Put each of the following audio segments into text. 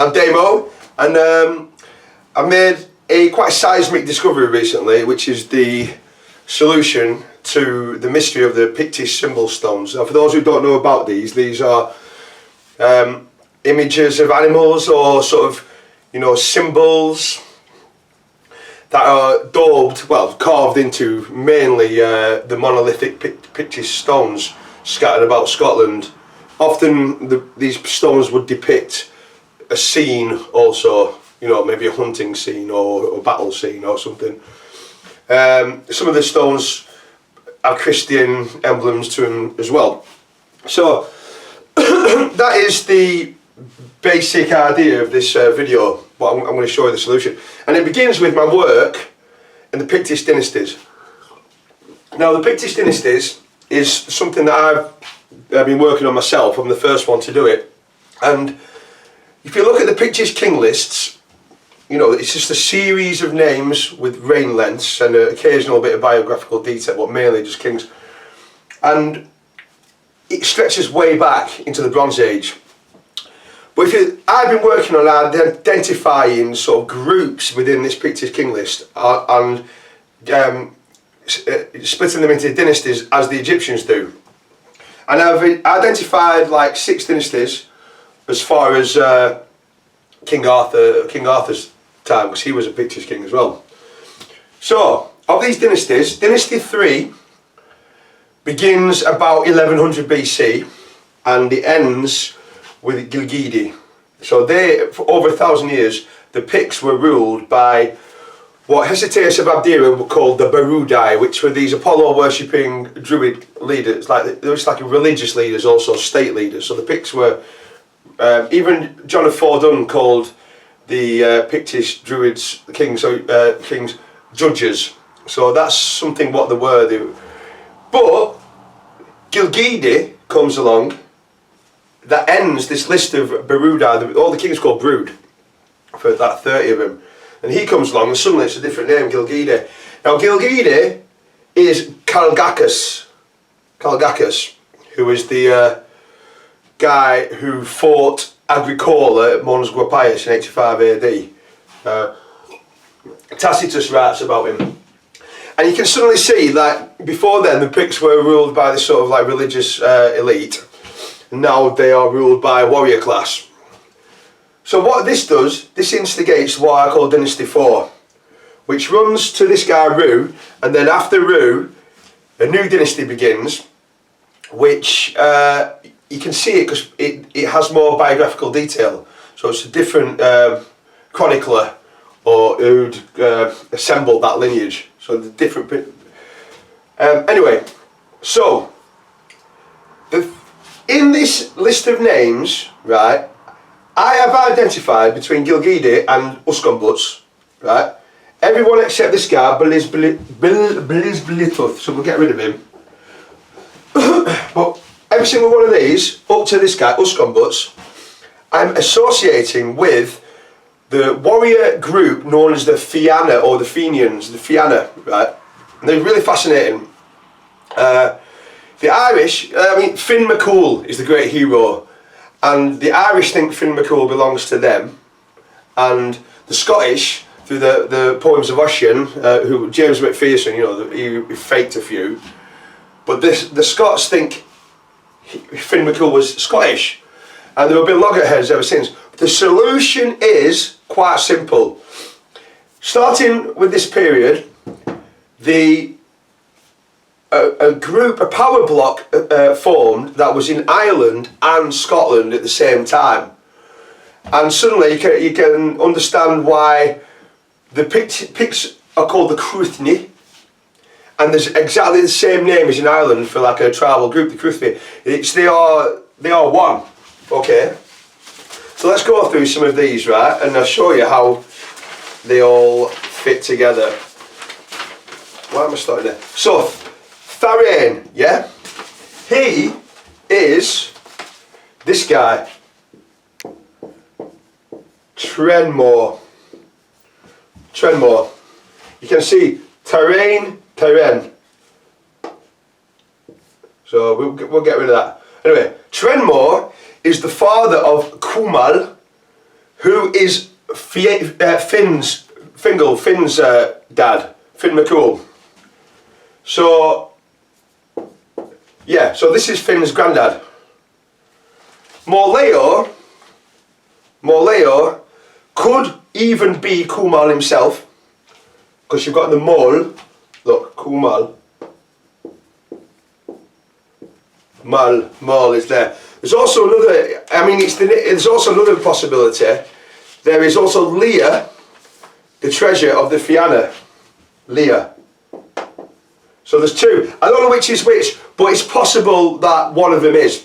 I'm Damo, and I made a quite seismic discovery recently, which is the solution to the mystery of the Pictish symbol stones. Now, for those who don't know about these are images of animals, or sort of, you know, symbols that are daubed, well, carved into mainly the monolithic Pictish stones scattered about Scotland. Often these stones would depict a scene also, you know, maybe a hunting scene or a battle scene or something. Some of the stones have Christian emblems to them as well. So that is the basic idea of this video, but I'm going to show you the solution. And it begins with my work in the Pictish dynasties. Now, the Pictish dynasties is something that I've been working on myself. I'm the first one to do it. And if you look at the Pictish king lists, you know, it's just a series of names with reign lengths and an occasional bit of biographical detail, but mainly just kings. And it stretches way back into the Bronze Age. But I've been working on identifying sort of groups within this Pictish king list and splitting them into dynasties as the Egyptians do. And I've identified like 6 dynasties as far as King Arthur's time, because he was a Pictish king as well. So, of these dynasties, Dynasty 3 begins about 1100 BC and it ends with Gilgidi. So for over 1,000 years, the Picts were ruled by what Hesychius of Abdera were called the Barudi, which were these Apollo worshipping druid leaders. They were like religious leaders, also state leaders. So the Picts were, even John of Fordun called the Pictish druids kings judges. So that's something what they were. But Gilgidi comes along. That ends this list of Barudi. All the kings called Brood, for that 30 of them. And he comes along and suddenly it's a different name, Gilgidi. Now Gilgidi is Calgacus, who is the guy who fought Agricola at Mons Guapaius in 85 AD. Tacitus writes about him. And you can suddenly see that before then the Picts were ruled by this sort of like religious elite. Now they are ruled by a warrior class. So what this does, this instigates what I call Dynasty 4, which runs to this guy Ru, and then after Ru, a new dynasty begins, which you can see it because it has more biographical detail. So it's a different chronicler or who'd assembled that lineage. So the different. Anyway, so in this list of names, right, I have identified between Gilgidi and Uskombuts, right, everyone except this guy, Blizblituth, so we'll get rid of him. But every single one of these, up to this guy, Uskombuts, I'm associating with the warrior group known as the Fianna, or the Fenians, the Fianna, right? And they're really fascinating. The Irish, Finn McCool is the great hero, and the Irish think Finn McCool belongs to them, and the Scottish, through the poems of Ossian, who James McPherson, you know, he faked a few, but the Scots think Finn McCool was Scottish, and there have been loggerheads ever since. The solution is quite simple. Starting with this period, a power block formed that was in Ireland and Scotland at the same time, and suddenly you can understand why the Picts are called the Cruithne, and there's exactly the same name as in Ireland for like a tribal group, the Cruithne. They are one. Okay, so let's go through some of these, right, and I'll show you how they all fit together. Why am I starting there? So Tharain, yeah, he is this guy, Trenmore. You can see Tarain. So we'll get rid of that. Anyway, Trenmore is the father of Kumal, who is Finn's dad, Finn McCool. So, yeah, so this is Finn's granddad. Morleo could even be Kumal himself, because you've got the mole, look, Kumal. Mal is there. There's also another, there's also another possibility. There is also Leah, the treasure of the Fianna. Leah. So there's two. I don't know which is which, but it's possible that one of them is.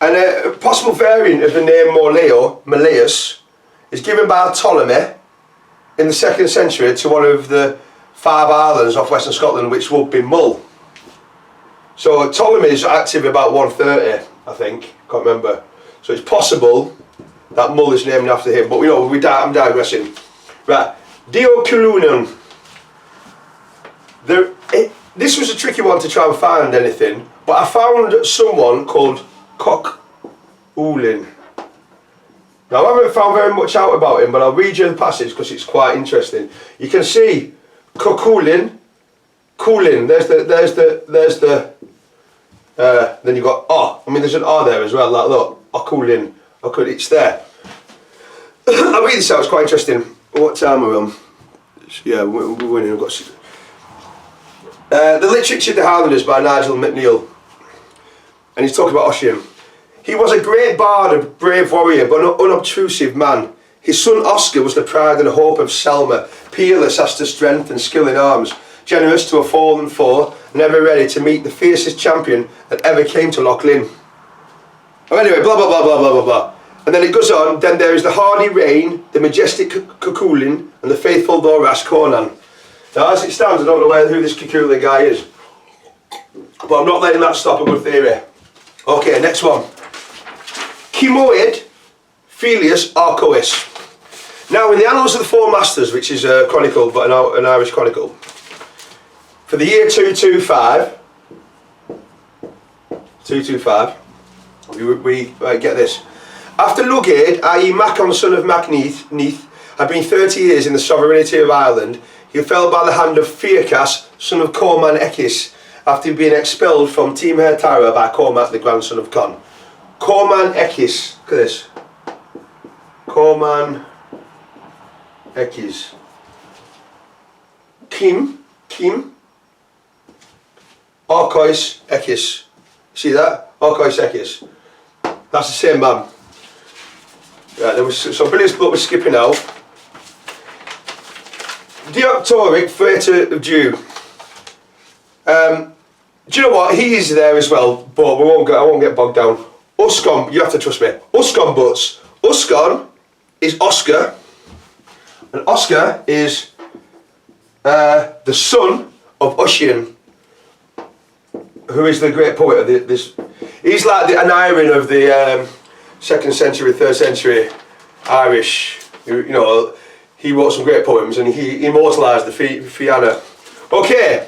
And a possible variant of the name Morlaeus, is given by Ptolemy in the 2nd century to one of the 5 islands off Western Scotland, which would be Mull. So Ptolemy's active about 130, I think. Can't remember. So it's possible that Mull is named after him. But I'm digressing. Right, Dioculunum. This was a tricky one to try and find anything, but I found someone called Cock-Ulin. Now I haven't found very much out about him, but I'll read you the passage because it's quite interesting. You can see Cock-Ulin, there's the then you've got there's an R there as well, like look, Cock-Ulin, it's there. I'll read this out, it's quite interesting. What time are we on? Yeah, we're winning, I've got The Literature of the Highlanders by Nigel MacNeill. And he's talking about Ossian. He was a great bard, a brave warrior, but an unobtrusive man. His son Oscar was the pride and hope of Selma, peerless as to strength and skill in arms, generous to a fallen foe, and ever ready to meet the fiercest champion that ever came to Loughlin. Oh, anyway, blah blah blah blah blah blah blah. And then it goes on. Then there is the hardy Rain, the majestic Cuchulainn, and the faithful though rash Conan. Now, as it stands, I don't know who this Cuchulainn guy is, but I'm not letting that stop a good theory. Okay, next one. Cymoedd Filius Arcois. Now, in the Annals of the Four Masters, which is a chronicle, but an Irish chronicle, for the year 225, we get this. After Lugaid, i.e. Macon, son of Macneath, had been 30 years in the sovereignty of Ireland, he fell by the hand of Fiacas, son of Corman Ecis, after being expelled from Timher Tara by Cormac, the grandson of Con. Corman Ecis, look at this. Corman Ecis. Kim, Arcois Ecis. See that? Arcois Ecis. That's the same man. Right, there was some brilliant book we're skipping out. Deoctoric, Freighter of Dew. Do you know what? He is there as well, but I won't get bogged down. Uscon, you have to trust me. Uscon Butts. Uscon is Oscar, and Oscar is the son of Ossian, who is the great poet of this. He's like an Iron of the 2nd century, 3rd century Irish. He wrote some great poems and he immortalised the Fianna. Okay,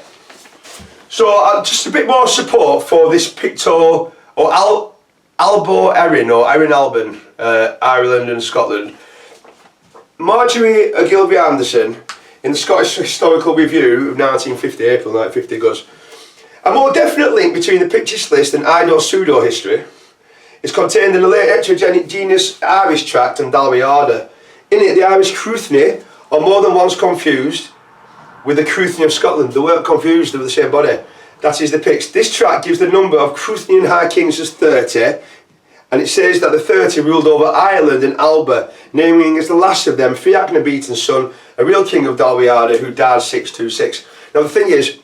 so just a bit more support for this Picto or Albo Erin or Erin Alban, Ireland and Scotland. Marjorie Ogilvie Anderson in the Scottish Historical Review of 1950, April 1950 goes, a more definite link between the Pictish list and Ido pseudo history is contained in the late heterogeneous Irish tract and Dalriada. In it, the Irish Cruithne are more than once confused with the Cruithne of Scotland. They weren't confused, they were the same body. That is the Picts. This tract gives the number of Cruithnian High Kings as 30, and it says that the 30 ruled over Ireland and Alba, naming as the last of them Fiachna Beaton's son, a real king of Dalriada who died 626. Now the thing is,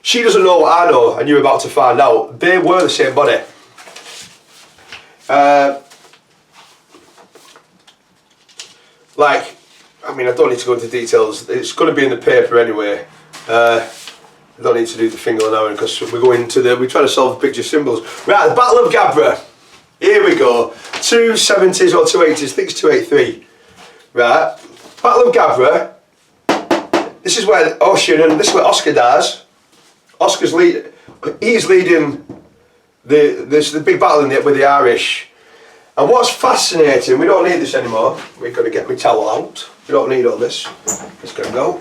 she doesn't know what I know, and you're about to find out. They were the same body. I don't need to go into details. It's going to be in the paper anyway. I don't need to do the finger on Aaron because we're trying to solve the picture symbols. Right, the Battle of Gabra. Here we go. 270s or 280s. I think it's 283. Right. Battle of Gabra. This is where Ossian and this is where Oscar dies. Oscar's he's leading the big battle with the Irish. And what's fascinating, we don't need this anymore. We've got to get my towel out. We don't need all this. It's going to go.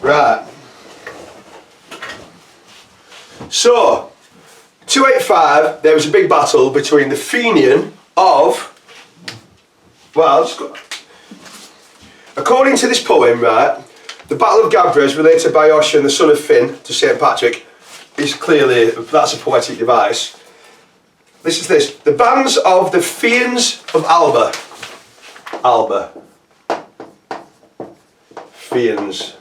Right. So, 285, there was a big battle between the Fenian of, well, according to this poem, right, the Battle of Gabres, related by Ossian, the son of Finn, to St. Patrick, is clearly, that's a poetic device. This is this. The bands of the Fians of Alba. Alba. Fians.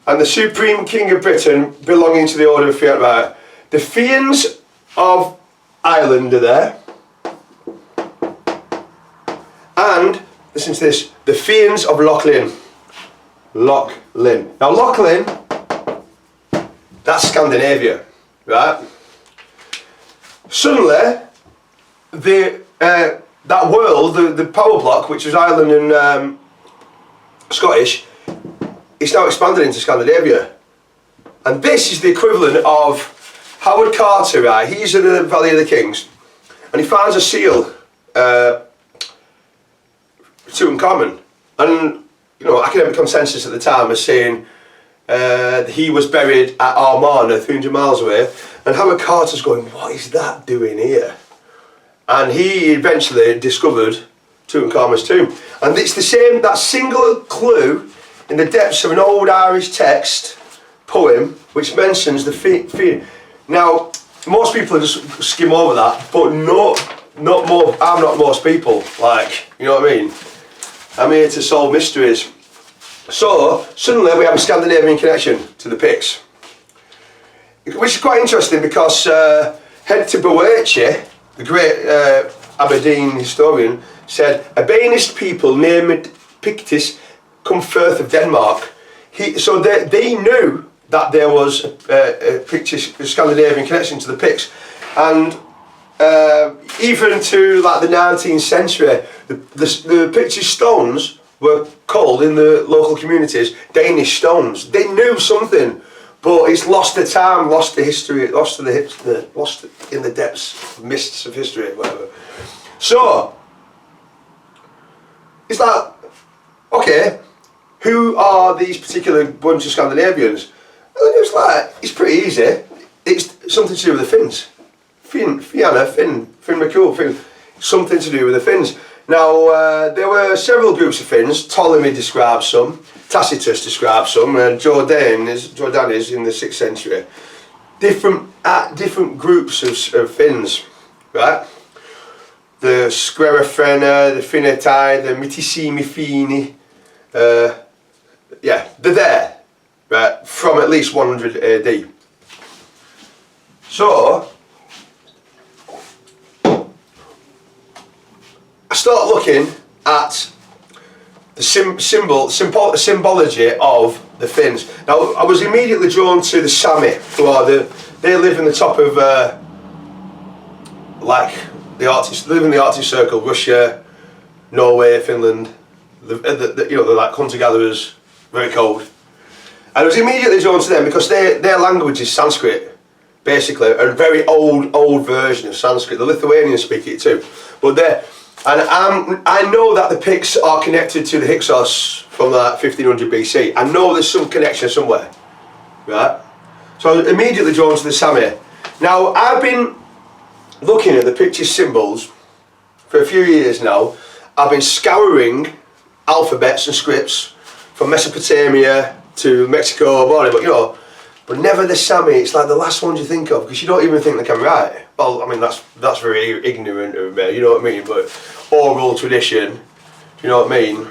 And the Supreme King of Britain, belonging to the Order of Fiat. Right. The Fians of Ireland are there. And, listen to this, the Fians of Loch-Lin. Loch-Lin. Now Loch-Lin, that's Scandinavia, right? Suddenly, that world, the power block, which was Ireland and Scottish, it's now expanded into Scandinavia. And this is the equivalent of Howard Carter, right? He's in the Valley of the Kings, and he finds a seal, Tutankhamun, and you know, academic consensus at the time was saying he was buried at Armagh, 300 miles away, and Howard Carter's going, what is that doing here? And he eventually discovered Tutankhamun's tomb, and it's the same, that single clue in the depths of an old Irish text poem which mentions the Fian. Now, most people just skim over that, but not more. I'm not most people. Like, you know what I mean? I'm here to solve mysteries. So suddenly we have a Scandinavian connection to the Picts, which is quite interesting because Hector Boerchi, the great Aberdeen historian, said a Banist people named Pictish come forth of Denmark. So they knew that there was a Pictish Scandinavian connection to the Picts, and even to like the 19th century, the Pictish stones were called in the local communities Danish stones. They knew something, but it's lost the time, lost the history, lost in the depths, mists of history, whatever. So it's like, okay, who are these particular bunch of Scandinavians? And it's like, it's pretty easy. It's something to do with the Finns. Finn McCool, Finn, something to do with the Finns. Now, there were several groups of Finns. Ptolemy describes some, Tacitus describes some, and Jordan is in the 6th century. Different groups of Finns, right? The Squerefrena, the Finnetai, the Mitissimi Fini, yeah, they're there, right, from at least 100 AD. So, I start looking at the symbology of the Finns. Now, I was immediately drawn to the Sami, who are they live in the top of like the Arctic, live in the Arctic Circle, Russia, Norway, Finland. You know, they're like hunter-gatherers, very cold. And I was immediately drawn to them because their language is Sanskrit, basically, a very old version of Sanskrit. The Lithuanians speak it too, but I know that the Picts are connected to the Hyksos from like 1500 BC. I know there's some connection somewhere, right? So I was immediately drawn to the Sami. Now, I've been looking at the Pictish symbols for a few years now. I've been scouring alphabets and scripts from Mesopotamia to Mexico, but you know, but never the Sami. It's like the last ones you think of because you don't even think they can write. Well, I mean that's very ignorant of me, you know what I mean? But oral tradition, do you know what I mean?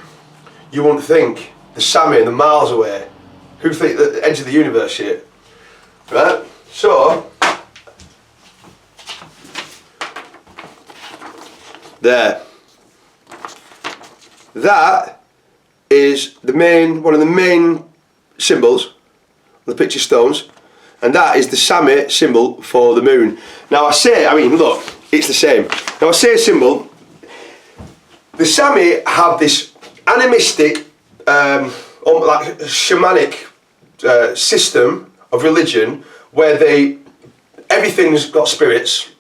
You wouldn't think the Sami and the miles away. Who think the edge of the universe shit, right? So there. That is one of the main symbols, the Pictish stones, and that is the Sami symbol for the moon. Now I mean, look, it's the same. Now I say symbol, the Sami have this animistic, like shamanic system of religion where everything's got spirits,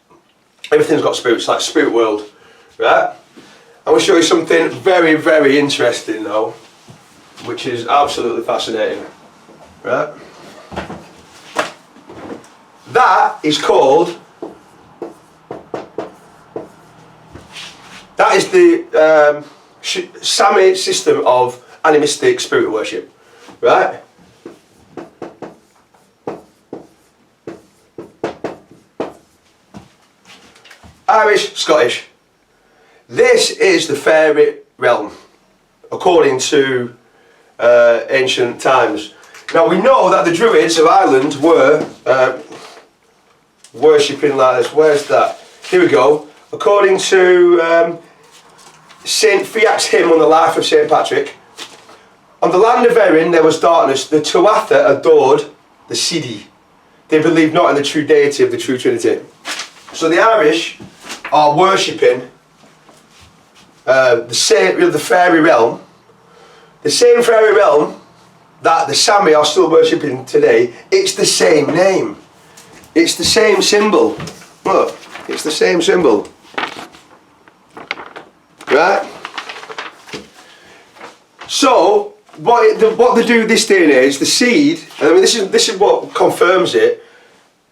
Everything's got spirits, like spirit world, right? I will show you something very, very interesting now, which is absolutely fascinating, right? That is called, that is the Sami system of animistic spirit worship, right? Irish, Scottish. This is the fairy realm, according to ancient times. Now we know that the Druids of Ireland were worshipping like this. Where's that? Here we go. According to St. Fiac's hymn on the life of St. Patrick, on the land of Erin there was darkness. The Tuatha adored the Sidi. They believed not in the true deity of the true Trinity. So the Irish are worshipping the fairy realm, the same fairy realm that the Sami are still worshipping today. It's the same name. It's the same symbol. Look, it's the same symbol. Right? So what they do this day and age, the seed, and I mean this is what confirms it.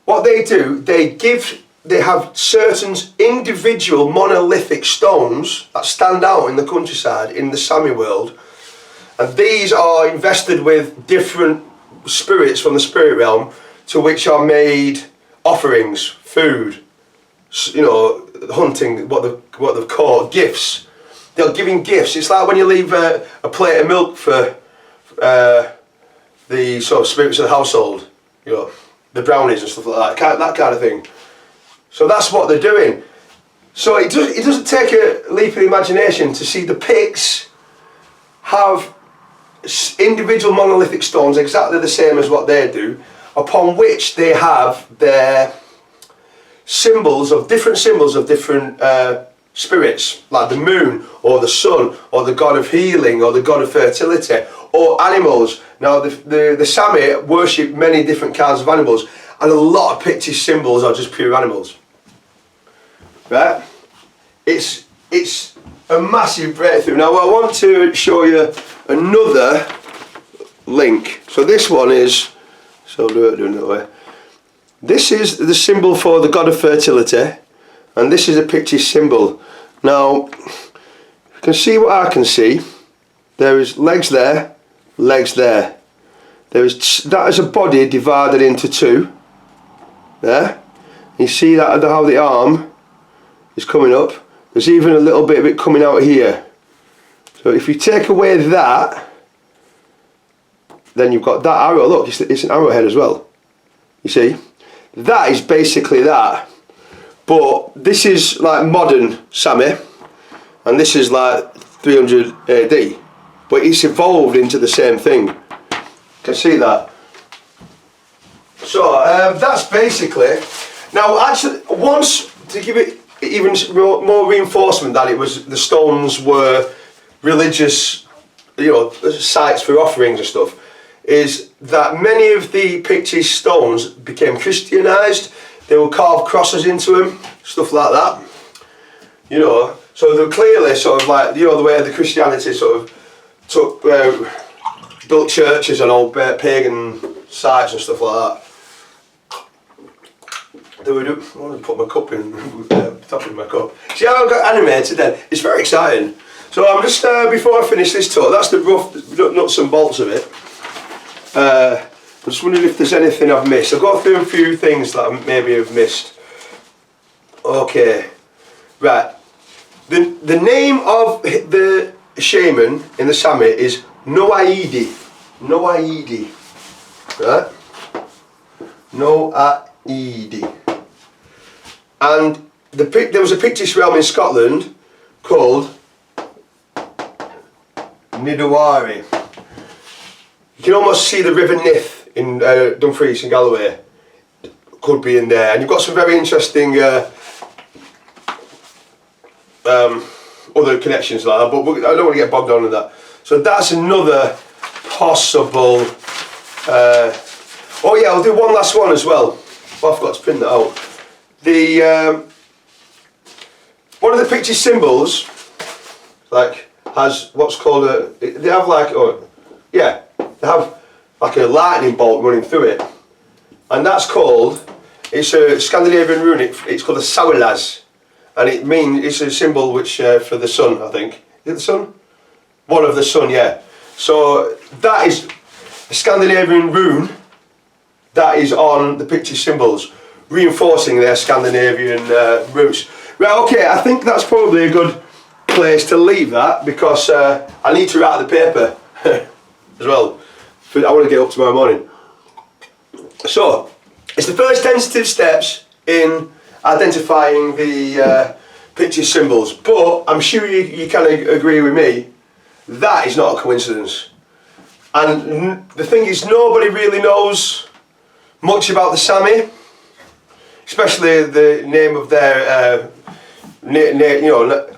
What they do, they have certain individual monolithic stones that stand out in the countryside in the Sami world, and these are invested with different spirits from the spirit realm, to which are made offerings, food, you know, hunting, what they've called gifts. They're giving gifts. It's like when you leave a plate of milk for the sort of spirits of the household, you know, the brownies and stuff like that kind of thing. So that's what they're doing. So it doesn't take a leap of imagination to see the Picts have individual monolithic stones exactly the same as what they do, upon which they have their symbols of different spirits, like the moon or the sun or the god of healing or the god of fertility, or animals. Now the Sami worship many different kinds of animals, and a lot of Pictish symbols are just pure animals. Right? It's a massive breakthrough. Now I want to show you another link. So this one is, so do it that way. This is the symbol for the god of fertility, and this is a Pictish symbol. Now you can see what I can see. There is legs there, legs there. That is a body divided into two. There. You see that how the arm is coming up. There's even a little bit of it coming out here. So if you take away that, then you've got that arrow. Look, it's an arrowhead as well. You see? That is basically that. But this is like modern Sami, and this is like 300 AD. But it's evolved into the same thing. You can see that. So that's basically. Now, actually, once to give it even more reinforcement that the stones were religious, you know, sites for offerings and stuff, is that many of the Pictish stones became Christianized. They will carve crosses into them, stuff like that. You know, so they're clearly sort of like, you know, the way the Christianity sort of took, built churches on old pagan sites and stuff like that. I want to put my cup in, top of my cup. See how I got animated then? It's very exciting. So I'm just, before I finish this talk, that's the rough nuts and bolts of it. I'm just wondering if there's anything I've missed. I'll go through a few things that I maybe have missed. Okay, right. The name of the shaman in the Sami is Noaidi. Noaidi. Right? Noaidi. And there was a Pictish realm in Scotland called Nidawari. You can almost see the River Nith in Dumfries and Galloway. Could be in there. And you've got some very interesting other connections like that, but I don't want to get bogged down with that. So that's another possible. Oh yeah, I'll do one last one as well. Oh, I forgot to print that out. the Pictish symbols, like, has what's called a, they have like, they have like a lightning bolt running through it, and that's called, it's a Scandinavian rune, it's called a sauerlas, and it means, it's a symbol which, for the sun, I think. Is it the sun? One of the sun, yeah. So that is a Scandinavian rune that is on the Pictish symbols, reinforcing their Scandinavian roots. Right, okay, I think that's probably a good place to leave that, because I need to write the paper as well. I want to get up tomorrow morning. So, it's the first tentative steps in identifying the Pictish symbols, but I'm sure you can agree with me, that is not a coincidence. And the thing is, nobody really knows much about the Sami, especially the name of their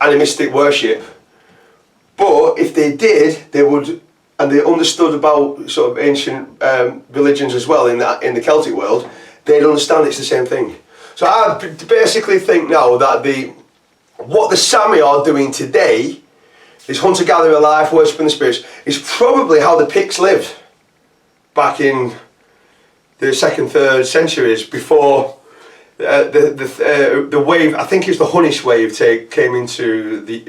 animistic worship. But if they did, they would, and they understood about sort of ancient religions as well in the Celtic world, they'd understand it's the same thing. So I basically think now that what the Sami are doing today, this hunter-gatherer life, worshipping the spirits, is probably how the Picts lived back in the 2nd, 3rd centuries before the wave, I think it's the Hunnish wave, came into the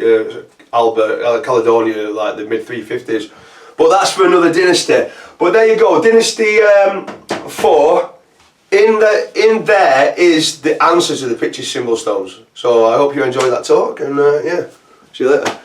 Caledonia, like the mid 350s. But that's for another dynasty. But there you go, Dynasty 4. In there is the answer to the Pictish symbol stones. So I hope you enjoyed that talk, and yeah, see you later.